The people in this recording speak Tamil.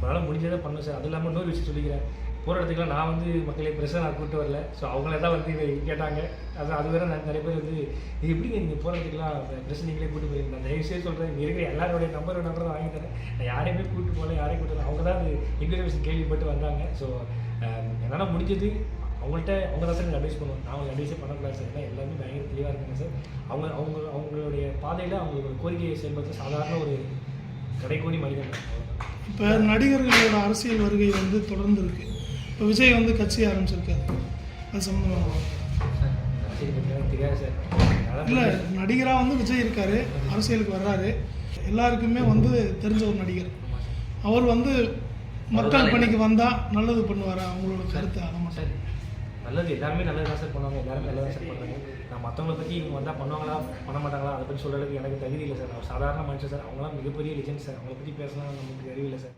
நம்மளால் முடிஞ்சதை பண்ணணும் சார். அது இல்லாமல் இன்னொரு விஷயம் சொல்லிக்கிறேன், போகிற இடத்துக்குலாம் நான் வந்து மக்களை ப்ரெஸ்ஸை நான் கூப்பிட்டு வரல. ஸோ அவங்கள தான் வந்து இதை கேட்டாங்க. அது வேறு நிறைய பேர் வந்து இது எப்படிங்க நீங்கள் போகிற இடத்துக்குலாம் ப்ரெஸ் நீங்களே கூப்பிட்டு போயிருந்தேன். நான் தயவுசெய்து சொல்கிறேன், இங்கே இருக்கிற எல்லாரோடைய நம்பர் தான் வாங்கி தரேன். நான் யாரையுமே கூப்பிட்டு போகல, யாரையும் கூப்பிட்டு அவங்க தான் அது இன்டர்வியூஸ் கேள்விப்பட்டு வந்தாங்க. ஸோ என்னால் முடிஞ்சது அவங்கள்ட்ட அவங்க தான் சார் எனக்கு அட்வைஸ் பண்ணுவோம். நான் அவங்க அட்வைஸே பண்ணக்கூடாது சார். ஏன்னா எல்லாருமே பயங்கர தெளிவாக இருக்காங்க சார். அவங்களுடைய பாதையில் அவங்களோட கோரிக்கையை செயல்படுத்த சாதாரண ஒரு கடைக்கோடி மனிதன். இப்போ நடிகர்களோட அரசியல் வருகை வந்து தொடர்ந்து இருக்குது. இப்போ விஜய் வந்து கட்சி ஆரம்பிச்சிருக்காரு, அது சம்மந்தமாக தெரியாது சார். இல்லை, நடிகராக வந்து விஜய் இருக்கார், அரசியலுக்கு வர்றாரு, எல்லாருக்குமே வந்து தெரிஞ்ச ஒரு நடிகர். அவர் வந்து மக்கள் பணிக்கு வந்தால் நல்லது பண்ணுவார், அவங்களோட கருத்து அதை மட்டும். நல்லது எல்லாருமே நல்லது தான் சார் பண்ணுவாங்க, எல்லாருமே நல்லதாக சார் பண்ணுறாங்க. நான் மற்றவங்களை பற்றி இவங்க வந்தால் பண்ணுவாங்களா பண்ண மாட்டாங்களா அதை பற்றி சொல்கிறதுக்கு எனக்கு தகுதி இல்லை சார். நான் சாதாரண மனுஷன் சார். அவங்களாம் மிகப்பெரிய லிஜெண்ட் சார். அவங்கள பற்றி பேசலாம் நமக்கு அறிவில்லை சார்.